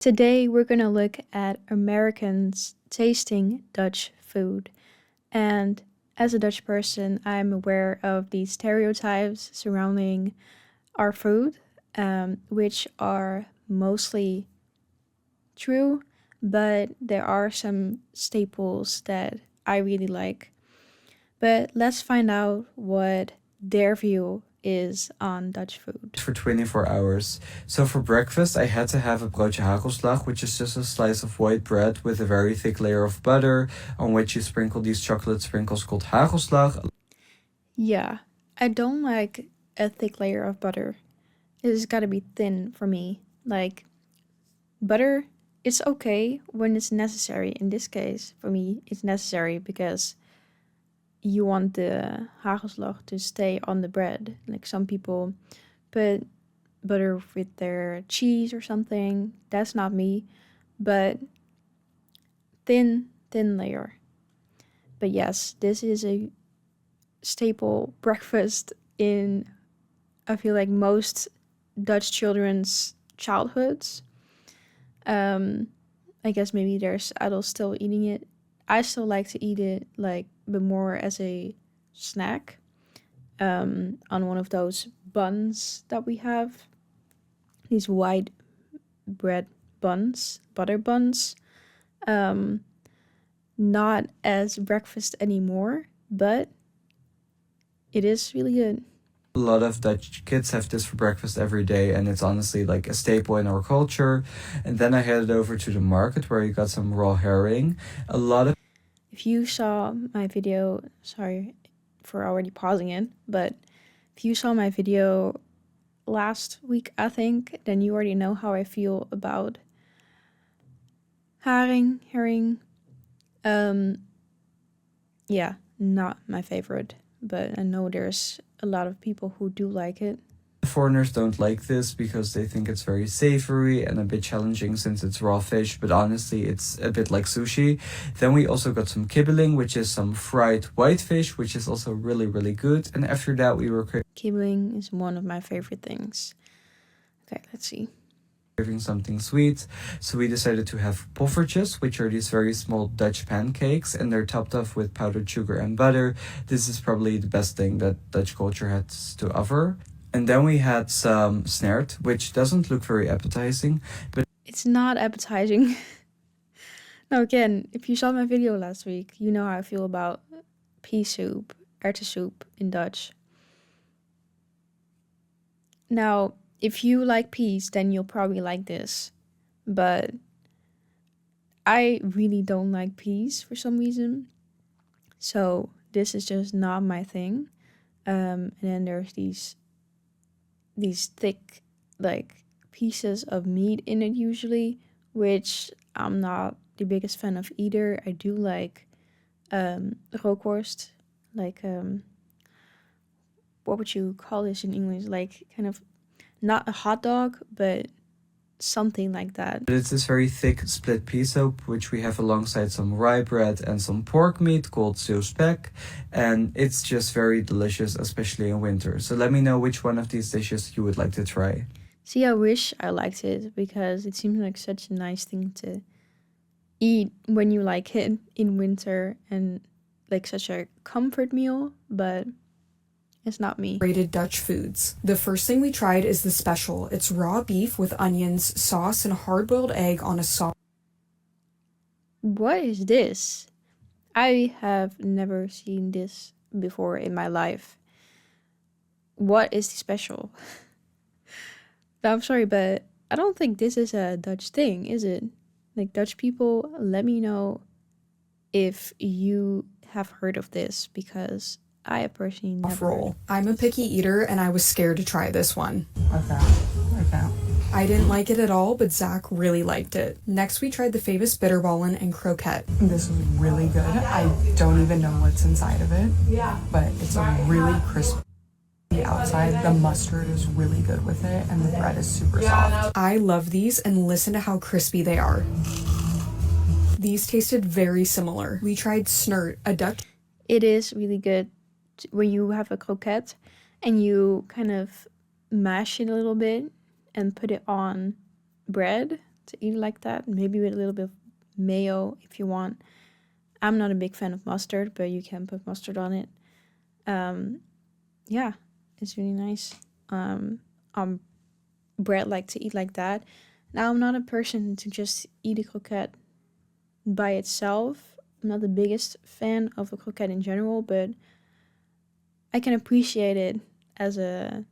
Today we're gonna look at Americans tasting Dutch food. And as a Dutch person, I'm aware of the stereotypes surrounding our food, which are mostly true, but there are some staples that I really like. But let's find out what their view is on Dutch food. For 24 hours. So for breakfast, I had to have a broodje hagelslag, which is just a slice of white bread with a very thick layer of butter, on which you sprinkle these chocolate sprinkles called hagelslag. Yeah, I don't like a thick layer of butter. It's gotta be thin for me. Like, butter, it's okay when it's necessary. In this case, for me, it's necessary because you want the hagelslag to stay on the bread. Like, some people put butter with their cheese or something. That's not me, but thin layer. But yes, this is a staple breakfast in, I feel like, most Dutch children's childhoods. I guess maybe there's adults still eating it. I still like to eat it, like, but more as a snack, on one of those buns that we have. These white bread buns, butter buns. Not as breakfast anymore, but it is really good. A lot of Dutch kids have this for breakfast every day, and it's honestly like a staple in our culture. And then I headed over to the market where you got some raw herring. A lot of If you saw my video, sorry for already pausing it, but if you saw my video last week, I think, then you already know how I feel about herring. Yeah, not my favorite, but I know there's a lot of people who do like it. foreigners don't like this because they think it's very savory and a bit challenging since it's raw fish, but honestly, it's a bit like sushi. Then we also got some kibbeling, which is some fried white fish, which is also really, really good. And after that, we were Kibbeling is one of my favorite things. Okay, let's see. craving something sweet, so we decided to have poffertjes, which are these very small Dutch pancakes, and they're topped off with powdered sugar and butter. This is probably the best thing that Dutch culture has to offer. And then we had some snert, which doesn't look very appetizing, but It's not appetizing. Now again, if you saw my video last week, you know how I feel about pea soup, erwtensoep in Dutch. Now, if you like peas, then you'll probably like this. But I really don't like peas for some reason. So this is just not my thing. And then there's these thick, like, pieces of meat in it usually, which I'm not the biggest fan of either. I do like rookworst, like, what would you call this in English? Like, kind of not a hot dog, but something like that. it's this very thick split pea soup, which we have alongside some rye bread and some pork meat called zeeuwspek, and it's just very delicious, especially in winter. So let me know which one of these dishes you would like to try. See, I wish I liked it because it seems like such a nice thing to eat when you like it in winter and like such a comfort meal, but it's not me. Rated Dutch foods. The first thing we tried is the special. It's raw beef with onions, sauce, and hard-boiled egg on a sauce. What is this? I have never seen this before in my life. What is the special? I'm sorry, but I don't think this is a Dutch thing, is it? Like, Dutch people, let me know if you have heard of this, because I have personally never heard. Roll. I'm a picky eater and I was scared to try this one. Okay. I didn't like it at all, but Zach really liked it. Next, we tried the famous bitterballen and croquette. This is really good. I don't even know what's inside of it, but it's a really crispy outside. The mustard is really good with it, and the bread is super soft. I love these, and listen to how crispy they are. These tasted very similar. We tried snert, a Dutch. It is really good when you have a croquette and you kind of mash it a little bit and put it on bread to eat it like that. Maybe with a little bit of mayo if you want. I'm not a big fan of mustard, but you can put mustard on it. Yeah, it's really nice. Bread like to eat like that. Now, I'm not a person to just eat a croquette by itself. I'm not the biggest fan of a croquette in general, but I can appreciate it as a,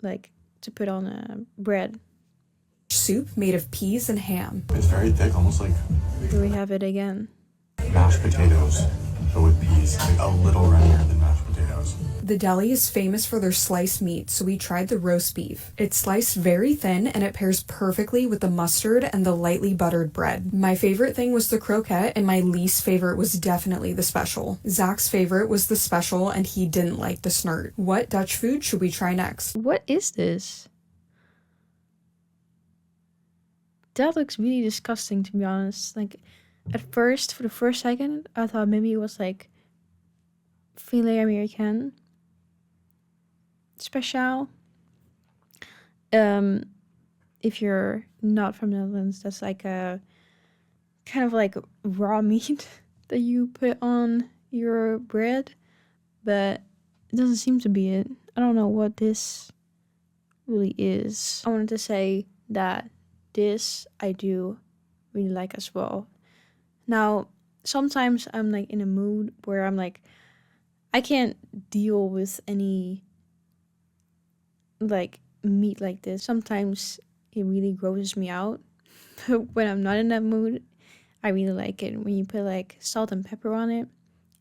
like, to put on a bread. Soup made of peas and ham. It's very thick, almost like Here we have it again. mashed potatoes, but with peas. Like a little runnier than mashed potatoes. The deli is famous for their sliced meat, so we tried the roast beef. It's sliced very thin and it pairs perfectly with the mustard and the lightly buttered bread. My favorite thing was the croquette, and my least favorite was definitely the special. Zach's favorite was the special, and he didn't like the snert. What Dutch food should we try next? What is this? That looks really disgusting, to be honest. Like, at first, for the first second, I thought maybe it was like filet Americain special. If you're not from the Netherlands, that's like a kind of like raw meat that you put on your bread, but it doesn't seem to be it. I don't know what this really is. I wanted to say that this I do really like as well. Now, sometimes I'm like in a mood where I'm like, I can't deal with any like meat like this. Sometimes it really grosses me out. But when I'm not in that mood, I really like it. When you put like salt and pepper on it,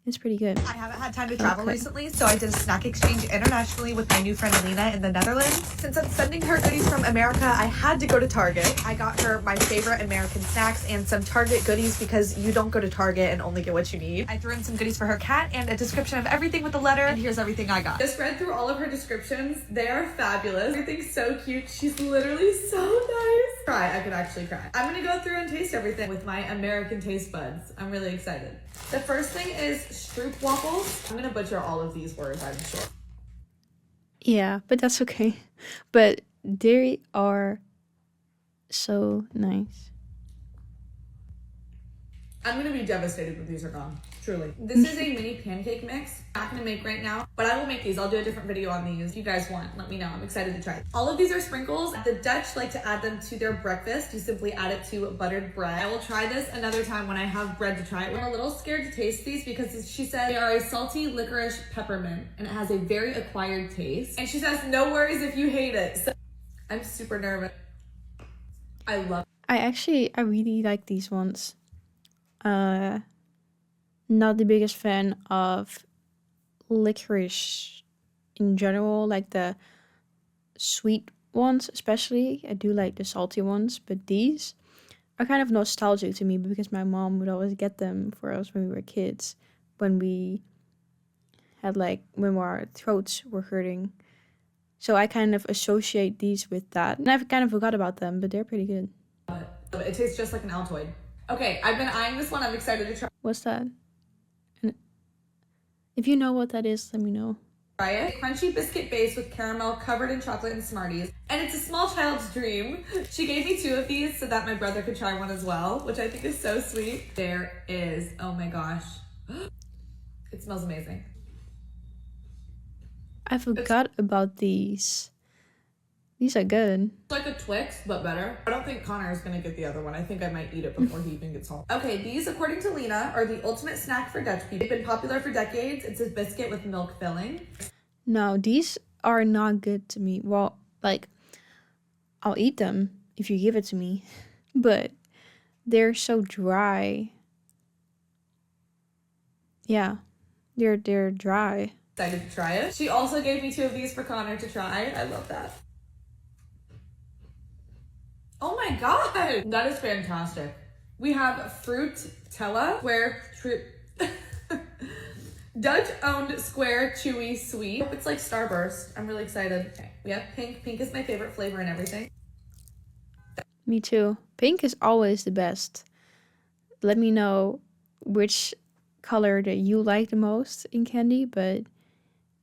it's pretty good. I haven't had time to travel recently, so I did a snack exchange internationally with my new friend Lena in the Netherlands. Since I'm sending her goodies from America, I had to go to Target. I got her my favorite American snacks and some Target goodies because you don't go to Target and only get what you need. I threw in some goodies for her cat and a description of everything with the letter, and here's everything I got. Just read through all of her descriptions. They are fabulous. Everything's so cute. She's literally so nice. I could actually cry. I'm gonna go through and taste everything with my American taste buds. I'm really excited. The first thing is stroopwafels. I'm gonna butcher all of these words, I'm sure. Yeah, but that's okay. But they are so nice. I'm gonna be devastated when these are gone. Truly. This is a mini pancake mix. I'm not gonna make right now, but I will make these. I'll do a different video on these. If you guys want, let me know. I'm excited to try it. All of these are sprinkles. The Dutch like to add them to their breakfast. You simply add it to buttered bread. I will try this another time when I have bread to try it. I'm a little scared to taste these because she said they are a salty licorice peppermint and it has a very acquired taste. And she says, no worries if you hate it. So I'm super nervous. I love it. I really like these ones. Not the biggest fan of licorice in general, like the sweet ones especially. I do like the salty ones, but these are kind of nostalgic to me because my mom would always get them for us when we were kids, when we had when our throats were hurting. So I kind of associate these with that, and I've kind of forgot about them, but they're pretty good. It tastes just like an Altoid. Okay, I've been eyeing this one. I'm excited to try. What's that? And if you know what that is, let me know. Try it. Crunchy biscuit base with caramel covered in chocolate and Smarties. And it's a small child's dream. She gave me 2 of these so that my brother could try one as well, which I think is so sweet. There is, oh my gosh. It smells amazing. I forgot about these. These are good. It's like a Twix, but better. I don't think Connor is gonna get the other one. I think I might eat it before he even gets home. Okay, these, according to Lena, are the ultimate snack for Dutch people. They've been popular for decades. It's a biscuit with milk filling. No, these are not good to me. Well, I'll eat them if you give it to me, but they're so dry. Yeah, they're dry. Excited to try it. She also gave me 2 of these for Connor to try. I love that. Oh my god! That is fantastic. We have Fruitella, where Dutch-owned square chewy sweet. It's like Starburst. I'm really excited. Okay, we have pink. Pink is my favorite flavor and everything. Me too. Pink is always the best. Let me know which color that you like the most in candy, but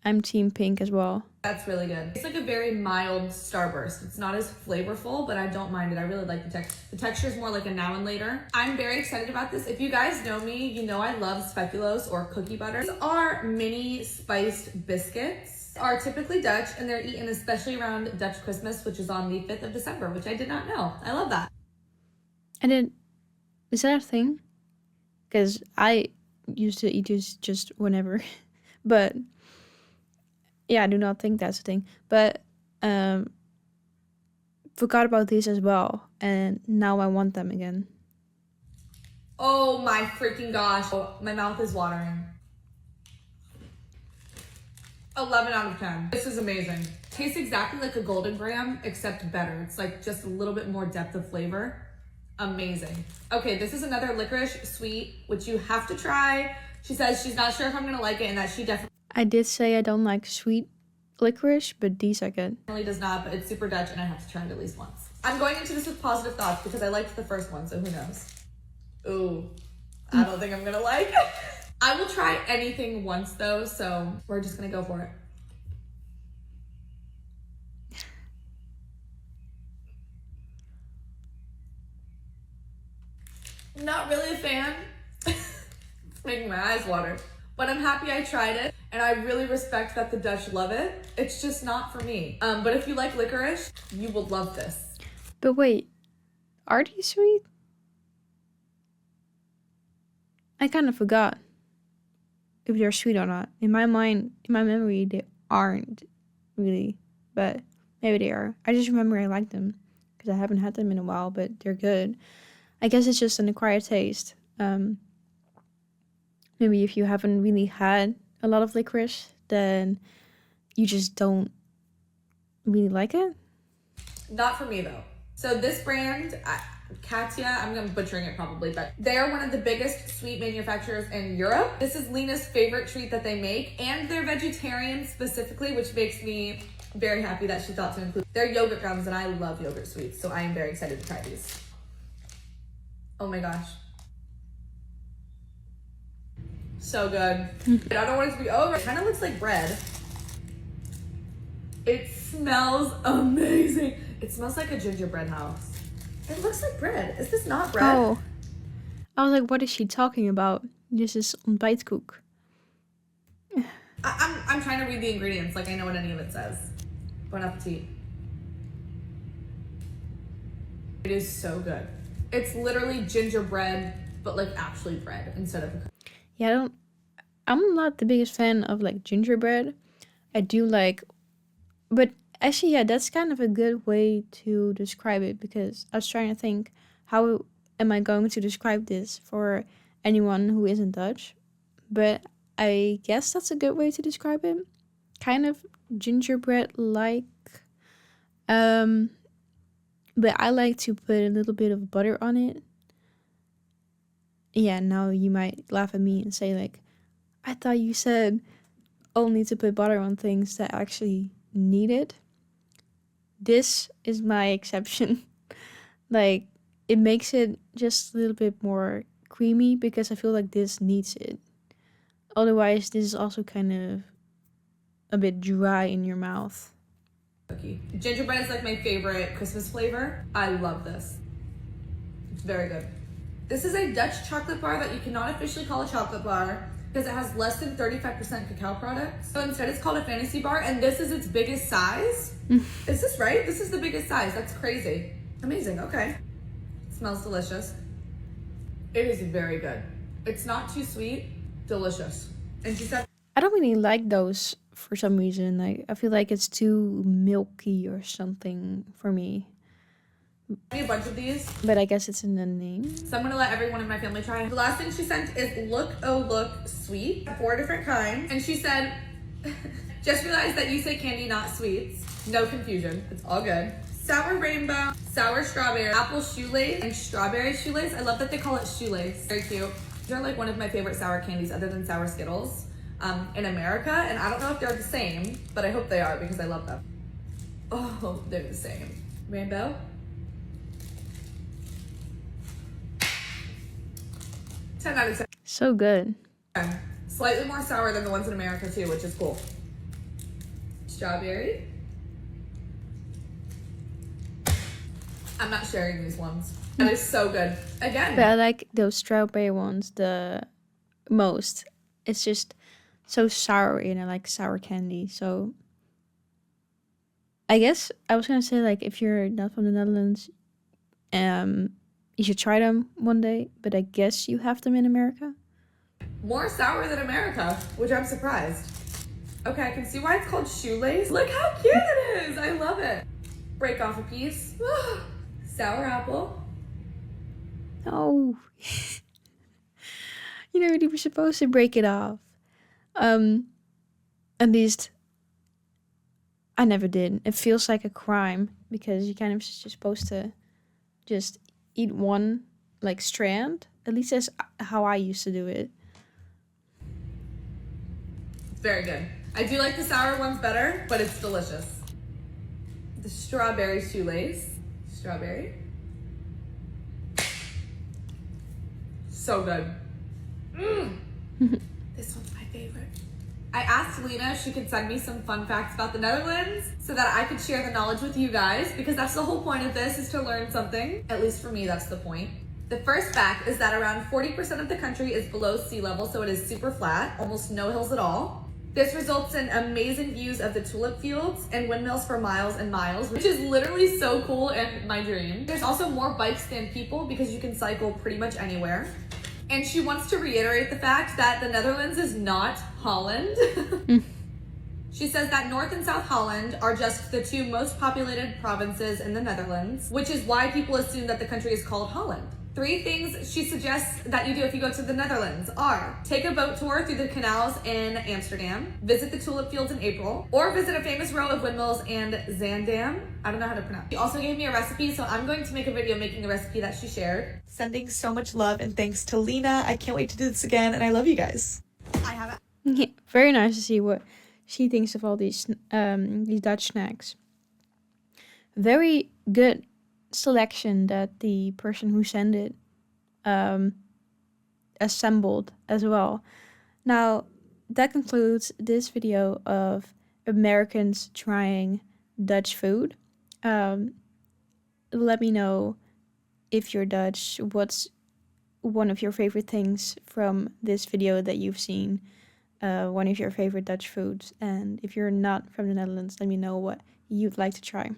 I'm team pink as well. That's really good. It's like a very mild starburst. It's not as flavorful, but I don't mind it. I really like the texture. The texture is more like a now and later. I'm very excited about this. If you guys know me, you know I love speculoos or cookie butter. These are mini spiced biscuits. Are typically Dutch, and they're eaten especially around Dutch Christmas, which is on the 5th of December, which I did not know. I love that. And then, is that a thing? Because I used to eat this just whenever. But yeah, I do not think that's a thing. But forgot about these as well. And now I want them again. Oh my freaking gosh. Oh, my mouth is watering. 11 out of 10. This is amazing. Tastes exactly like a golden graham, except better. It's like just a little bit more depth of flavor. Amazing. Okay, this is another licorice sweet, which you have to try. She says she's not sure if I'm gonna like it, and that she I did say I don't like sweet licorice, but these are good. definitely does not, but it's super Dutch, and I have to try it at least once. I'm going into this with positive thoughts because I liked the first one, so who knows? Ooh, I don't think I'm gonna like it. I will try anything once though, so we're just gonna go for it. Not really a fan. It's making my eyes water. But I'm happy I tried it, and I really respect that the Dutch love it. It's just not for me. But if you like licorice, you will love this. But wait, are these sweet? I kind of forgot if they're sweet or not. In my mind, in my memory, they aren't really, but maybe they are. I just remember I like them because I haven't had them in a while, but they're good. I guess it's just an acquired taste. Maybe if you haven't really had a lot of licorice, then you just don't really like it. Not for me though. So this brand, Katya, I'm gonna butchering it probably, but they are one of the biggest sweet manufacturers in Europe. This is Lena's favorite treat that they make, and they're vegetarian specifically, which makes me very happy that she thought to include. They're yogurt gums, and I love yogurt sweets, so I am very excited to try these. Oh my gosh. So good. I don't want it to be over. It kind of looks like bread. It smells amazing. It smells like a gingerbread house. It looks like bread. Is this not bread? Oh, I was like, what is she talking about? This is ontbijtkoek. I'm trying to read the ingredients like I know what any of it says. Bon appetit. It is so good. It's literally gingerbread, but like actually bread instead of a cookie. Yeah, I'm not the biggest fan of like gingerbread. I do like, but actually, yeah, that's kind of a good way to describe it because I was trying to think, how am I going to describe this for anyone who isn't Dutch? But I guess that's a good way to describe it. Kind of gingerbread-like. But I like to put a little bit of butter on it. Yeah, now you might laugh at me and say like, I thought you said only to put butter on things that actually need it. This is my exception. Like, it makes it just a little bit more creamy because I feel like this needs it. Otherwise, this is also kind of a bit dry in your mouth. Cookie. Gingerbread is like my favorite Christmas flavor. I love this. It's very good. This is a Dutch chocolate bar that you cannot officially call a chocolate bar because it has less than 35% cacao products. So instead it's called a fantasy bar, and this is its biggest size. Is this right? This is the biggest size. That's crazy. Amazing. Okay. It smells delicious. It is very good. It's not too sweet. Delicious. And she said, I don't really like those for some reason. Like, I feel like it's too milky or something for me. a bunch of these. But I guess it's in the name. So I'm gonna let everyone in my family try. The last thing she sent is Look Oh Look Sweet. 4 different kinds. And she said, just realized that you say candy, not sweets. No confusion. It's all good. Sour rainbow, sour strawberry, apple shoelace, and strawberry shoelace. I love that they call it shoelace. Very cute. These are like one of my favorite sour candies other than sour Skittles in America. And I don't know if they're the same, but I hope they are because I love them. Oh, they're the same. Rainbow. 10 out of 10. So good. Slightly more sour than the ones in America too, which is cool. strawberry. I'm not sharing these ones. That is so good. Again. But I like those strawberry ones the most. It's just so sour, and I like sour candy. So I guess I was gonna say, like, if you're not from the Netherlands, you should try them one day. But I guess you have them in America. More sour than America, which I'm surprised. Okay, I can see why it's called shoelace. Look how cute it is. I love it. Break off a piece. Sour apple. Oh, you know, you were supposed to break it off. At least I never did. It feels like a crime because you kind of just supposed to just eat one like strand. At least that's how I used to do it. Very good. I do like the sour ones better, but it's delicious. The strawberry shoelace. Strawberry. So good. This one's my favorite. I asked Lena if she could send me some fun facts about the Netherlands so that I could share the knowledge with you guys, because that's the whole point of this, is to learn something. At least for me, that's the point. The first fact is that around 40% of the country is below sea level, so it is super flat, almost no hills at all. This results in amazing views of the tulip fields and windmills for miles and miles, which is literally so cool and my dream. There's also more bikes than people because you can cycle pretty much anywhere. And she wants to reiterate the fact that the Netherlands is not Holland. She says that North and South Holland are just the two most populated provinces in the Netherlands, which is why people assume that the country is called Holland. 3 things she suggests that you do if you go to the Netherlands are: take a boat tour through the canals in Amsterdam, visit the tulip fields in April, or visit a famous row of windmills and Zandam. I don't know how to pronounce it. She also gave me a recipe, so I'm going to make a video making the recipe that she shared. Sending so much love and thanks to Lena. I can't wait to do this again, and I love you guys. I have it. Yeah, very nice to see what she thinks of all these Dutch snacks. Very good selection that the person who sent it assembled as well. Now, that concludes this video of Americans trying Dutch food. Let me know if you're Dutch, what's one of your favorite things from this video that you've seen, one of your favorite Dutch foods, and if you're not from the Netherlands, let me know what you'd like to try.